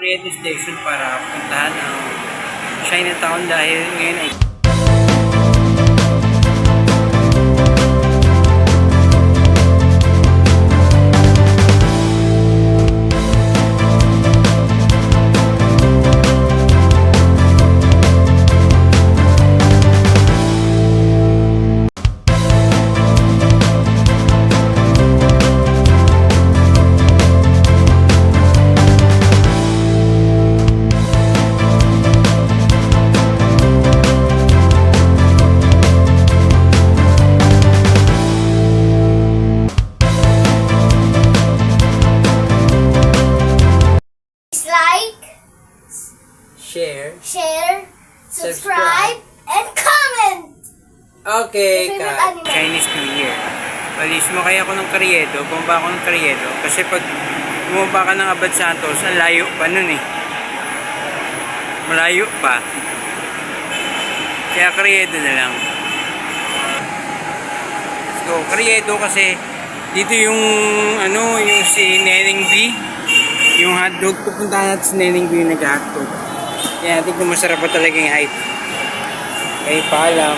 Oriental Station para puntahan ang Chinatown dahil ngayon ay share, subscribe, and comment! okay Favorite ka. animal. Chinese New Year. Walis mo kaya ako ng Carriedo, bumaba ako ng Carriedo. Kasi pag bumaba ka ng Abad Santos, ang layo pa nun eh. Malayo pa. Kaya Carriedo na lang. Let's go. Carriedo kasi dito yung yung si Neneng B. Yung hotdog, pupunta natin si Neneng B yung nag-hotdog. Kaya natin kung masarap pa talaga yung hype. Okay, paalam.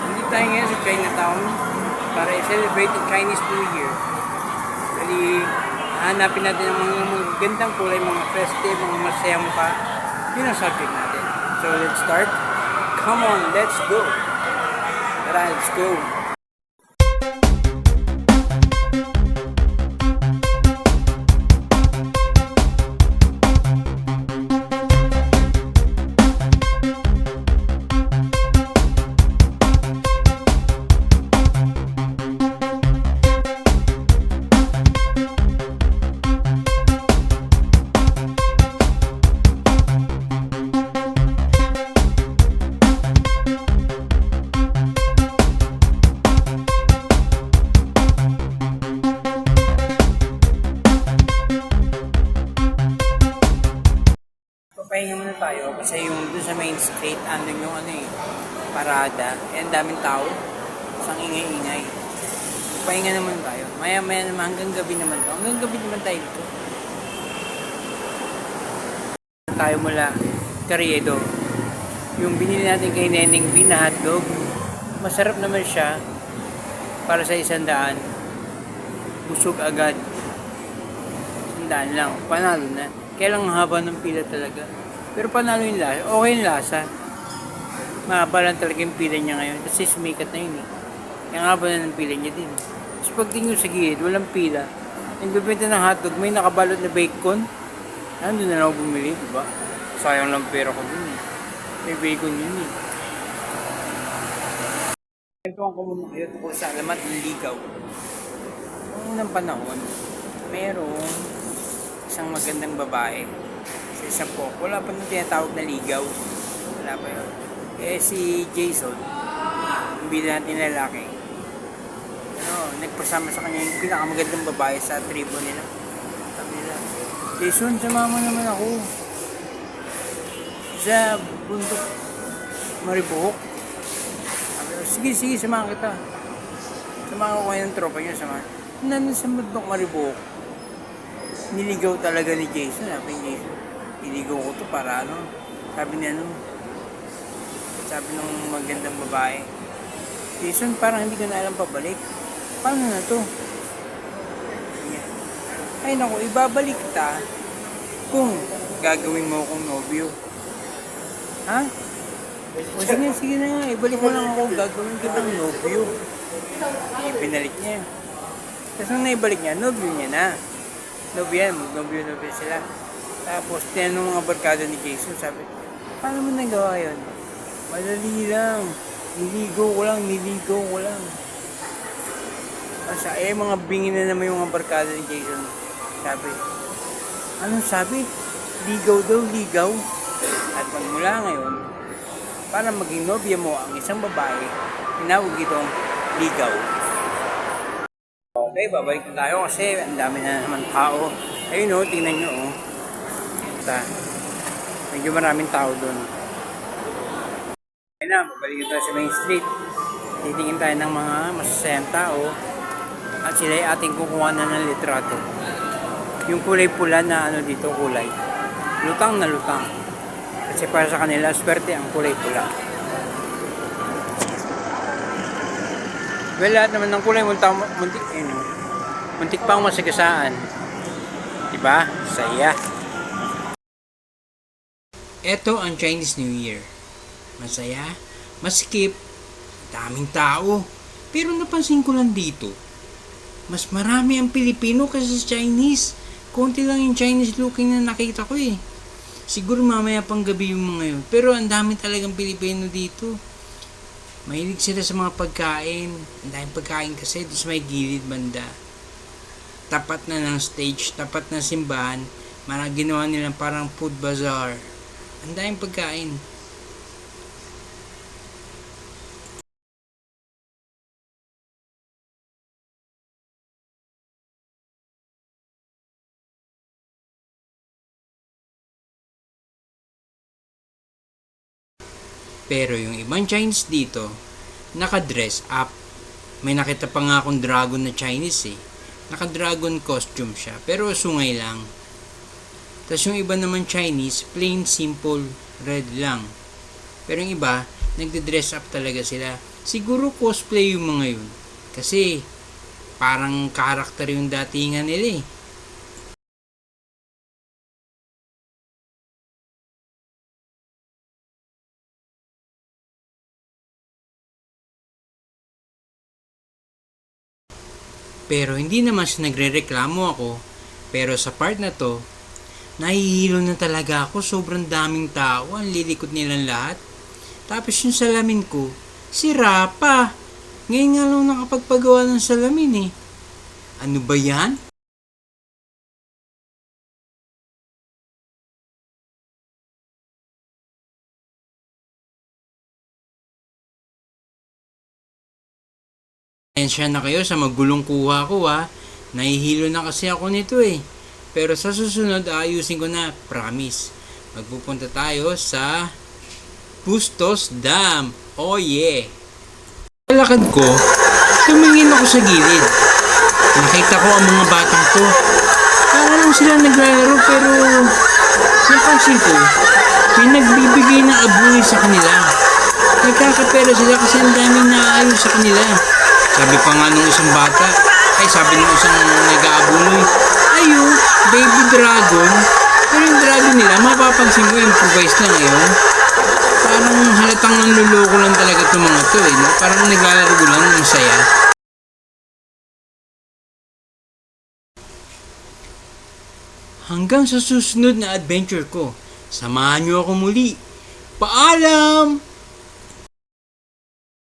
Hindi tayo ngayon sa Chinatown para i-celebrate ang Chinese New Year. Bali, hanapin natin ang mga gandang kulay, mga festive, mga masayang mukha. Yun ang subject natin. So let's start. Come on, let's go. Tara, let's go. Papahinga muna tayo kasi yung dun sa main street, andun yung parada. Eh, ang daming tao. Isang ingay-ingay. Papahinga naman tayo. Maya-maya naman, hanggang gabi naman to. Hanggang gabi naman tayo dito. Tayo mula Carriedo. Yung binili natin kay Neneng B na hotdog, masarap naman siya para sa 100. Busog agad. 100 lang. Panalo na. Kaya lang haba ng pila talaga. Pero panalo yung lasa. Okay yung lasa. Mahaba lang talaga yung pila niya ngayon. Kasi sumikat na yun eh. Kaya haba na ng pila niya din. Tapos pag tingin sa gilid, walang pila. Yung bibenta ng hotdog, may nakabalot na bacon. Nandun na lang ako bumili, diba? Sayang lang pera ko dun eh. May bacon yun eh. Ito ang kumunong kayo tungkol sa alamat ng ligaw. Noong unang panahon, merong isang magandang babae sa isang po. Wala pa nung tinatawag na ligaw. Wala pa yun. Eh si Jason, yung bida natin lalaki, nagpasama sa kanya yung pinakamagandang babae sa tribo nila. Sabi nila, Jason, sumama naman ako sa bundok Maribohok. Sabi nila, sige, samahan kita. Samahan ko kayo ng tropa niyo, samahan. Nandun sa bundok Maribohok, niligaw talaga ni Jason. Sabi ni Jason, niligaw ko to para sabi niya sabi ng magandang babae, Jason, parang hindi ko na alam pabalik. Paano na to? Ay naku, ibabalik kita kung gagawin mo akong nobyo. Ha? O sige na nga, ibalik mo lang ako, gagawin kitang nobyo. Ibinalik niya. Tapos nung naibalik niya, nobyo niya na. Nobyo sila. Tapos, tinanong mga barkada ni Jason, sabi, paano mo nagawa yun? Madali lang. Niligaw ko lang. Asa, mga bingi na naman yung mga barkada ni Jason. Sabi, anong sabi? Ligaw daw. At magmula ngayon, para maging nobya mo ang isang babae, tinawag itong ligaw. Okay, babalik na tayo kasi ang dami na naman tao. Ayun tingnan nyo pumunta. Medyo maraming tao doon. Ayun na, balikin tayo sa Main Street. Titingin tayo ng mga masasayang tao at sila ay ating kukuha na ng litrato. Yung kulay pula na ano dito kulay. Lutang na lutang. Kasi para sa kanila, swerte ang kulay pula. Well, lahat naman ng kulay muntik pang masagasaan. Diba? Saya. Ito ang Chinese New Year. Masaya, maskip, daming tao. Pero napansin ko lang dito, mas marami ang Pilipino kasi sa Chinese. Konti lang yung Chinese looking na nakita ko eh. Siguro mamaya pang gabi yung mga yun. Pero ang dami talagang Pilipino dito. Mahilig sila sa mga pagkain. Ang daming pagkain kasi doon sa may gilid banda. Tapat na ng stage, tapat na simbahan. Ginawa nilang parang food bazaar. Ang daming pagkain. Pero yung ibang Chinese dito, naka-dress up. May nakita pa nga akong dragon na Chinese eh. Naka-dragon costume siya, pero sungay lang. Tapos yung iba naman Chinese, plain simple, red lang. Pero yung iba, nagde-dress up talaga sila. Siguro cosplay yung mga yun. Kasi, parang karakter yung datingan nila eh. Pero hindi naman siya nagre-reklamo ako. Pero sa part na to, nahihilo na talaga ako. Sobrang daming tao. Ang lilikot nilang lahat. Tapos yung salamin ko, sira pa. Ngayon nga lang nakapagpagawa ng salamin eh. Ano ba yan? Pasensya na kayo sa magulong kuha ko ha. Nahihilo na kasi ako nito eh. Pero sa susunod ayusin ko na, promise. Magpupunta tayo sa Bustos Dam. Oh yeah! Palakad ko, tumingin ako sa gilid. Nakita ko ang mga batang to. Para lang sila naglalaro pero napansin ko, may nagbibigay ng abuhay sa kanila. Nagkakapera sila kasi ang daming naayos sa kanila. Sabi pa nga nung isang bata, sabi nung isang nag-aabuloy, ayo, baby dragon. Pero yung dragon nila, mapapansin mo, improvise na ngayon. Parang halatang nanluloko lang talaga itong mga to eh. No? Parang naglalaro lang ng saya. Hanggang sa susunod na adventure ko, samahan niyo ako muli. Paalam!